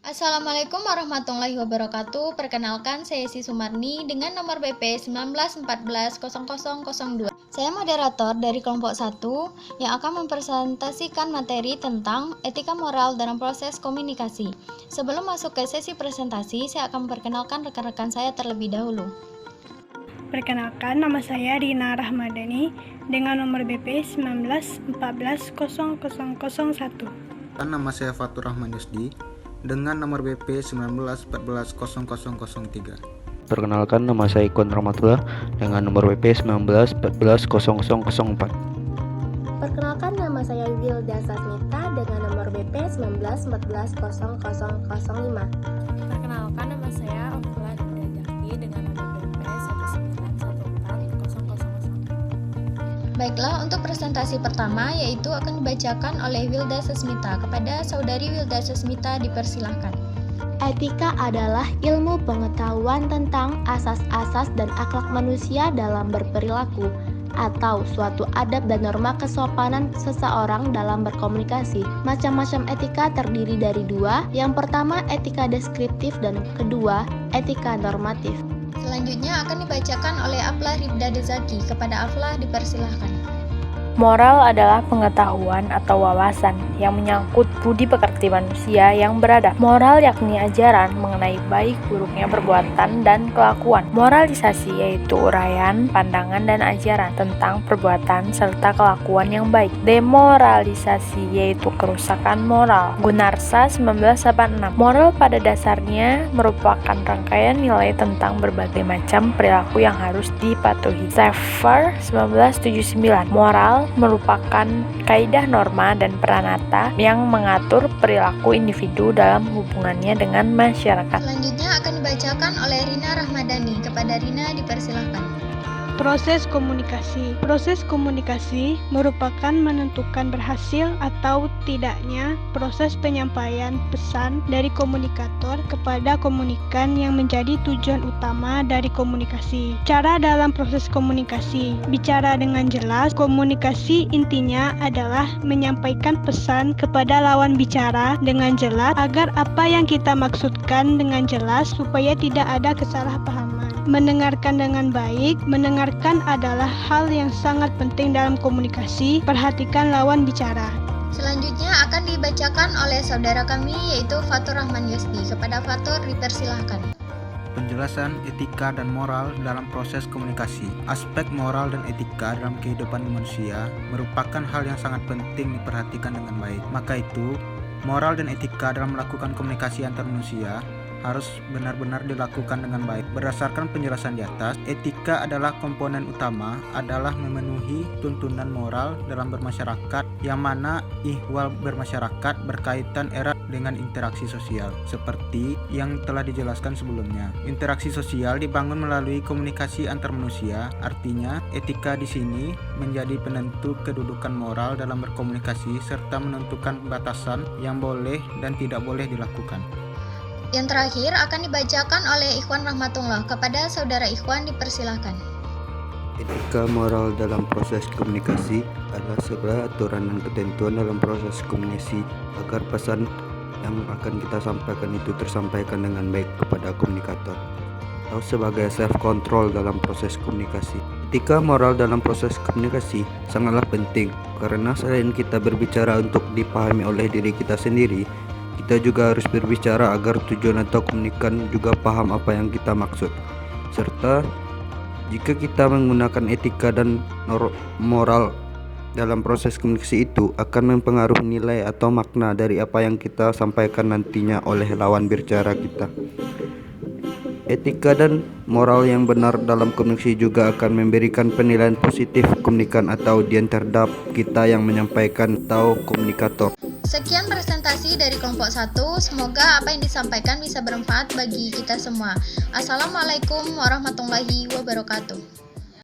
Assalamualaikum warahmatullahi wabarakatuh. Perkenalkan, saya Si Sumarni dengan nomor BP 19140002. Saya moderator dari kelompok 1 yang akan mempresentasikan materi tentang etika moral dalam proses komunikasi. Sebelum masuk ke sesi presentasi, saya akan memperkenalkan rekan-rekan saya terlebih dahulu. Perkenalkan, nama saya Rina Rahmadani dengan nomor BP 19140001. Nama saya Fatur Rahman Yusdi dengan nomor BP 19140003. Perkenalkan, nama saya Ikon Rahmatullah dengan nomor BP 19140004. Perkenalkan, nama saya Wilda Sasmita dengan nomor BP 19140005. Perkenalkan, nama saya Ofla Didajaki dengan nomor BP 1914001. Baiklah, untuk presentasi pertama yaitu akan dibacakan oleh Wilda Sasmita. Kepada Saudari Wilda Sasmita dipersilahkan. Etika adalah ilmu pengetahuan tentang asas-asas dan akhlak manusia dalam berperilaku, atau suatu adab dan norma kesopanan seseorang dalam berkomunikasi. Macam-macam etika terdiri dari dua. Yang pertama, etika deskriptif, dan kedua, etika normatif. Selanjutnya akan dibacakan oleh Afla Ribda Dezaki. Kepada Afla dipersilahkan. Moral adalah pengetahuan atau wawasan yang menyangkut budi pekerti manusia yang beradab. Moral yakni ajaran mengenai baik buruknya perbuatan dan kelakuan. Moralisasi yaitu uraian, pandangan, dan ajaran tentang perbuatan serta kelakuan yang baik. Demoralisasi yaitu kerusakan moral. Gunarsa 1986. Moral pada dasarnya merupakan rangkaian nilai tentang berbagai macam perilaku yang harus dipatuhi. Schaeffer 1979. Moral merupakan kaidah norma dan pranata yang mengatur perilaku individu dalam hubungannya dengan masyarakat. Selanjutnya akan dibacakan oleh Rina Rahmadani. Kepada Rina dipersilahkan. Proses komunikasi. Proses komunikasi merupakan menentukan berhasil atau tidaknya proses penyampaian pesan dari komunikator kepada komunikan yang menjadi tujuan utama dari komunikasi. Cara dalam proses komunikasi. Bicara dengan jelas. Komunikasi intinya adalah menyampaikan pesan kepada lawan bicara dengan jelas agar apa yang kita maksudkan dengan jelas supaya tidak ada kesalahpahaman. Mendengarkan dengan baik. Mendengarkan adalah hal yang sangat penting dalam komunikasi. Perhatikan lawan bicara. Selanjutnya akan dibacakan oleh saudara kami yaitu Fatur Rahman Yusdi. Kepada Fatur dipersilahkan. Penjelasan etika dan moral dalam proses komunikasi. Aspek moral dan etika dalam kehidupan manusia merupakan hal yang sangat penting diperhatikan dengan baik. Maka itu, moral dan etika dalam melakukan komunikasi antar manusia harus benar-benar dilakukan dengan baik. Berdasarkan penjelasan di atas, etika adalah komponen utama adalah memenuhi tuntunan moral dalam bermasyarakat, yang mana ihwal bermasyarakat berkaitan erat dengan interaksi sosial, seperti yang telah dijelaskan sebelumnya. Interaksi sosial dibangun melalui komunikasi antar manusia, artinya etika di sini menjadi penentu kedudukan moral dalam berkomunikasi serta menentukan batasan yang boleh dan tidak boleh dilakukan. Yang terakhir akan dibacakan oleh Ikhwan Rahmatullah. Kepada saudara Ikhwan dipersilahkan. Etika moral dalam proses komunikasi adalah segala aturan dan ketentuan dalam proses komunikasi agar pesan yang akan kita sampaikan itu tersampaikan dengan baik kepada komunikator, atau sebagai self-control dalam proses komunikasi. Etika moral dalam proses komunikasi sangatlah penting karena selain kita berbicara untuk dipahami oleh diri kita sendiri, kita juga harus berbicara agar tujuan atau komunikan juga paham apa yang kita maksud. Serta jika kita menggunakan etika dan moral dalam proses komunikasi itu akan mempengaruhi nilai atau makna dari apa yang kita sampaikan nantinya oleh lawan bicara kita. Etika dan moral yang benar dalam komunikasi juga akan memberikan penilaian positif komunikan atau audiens terhadap kita yang menyampaikan atau komunikator. Sekian presentasi dari kelompok 1. Semoga apa yang disampaikan bisa bermanfaat bagi kita semua. Assalamualaikum warahmatullahi wabarakatuh.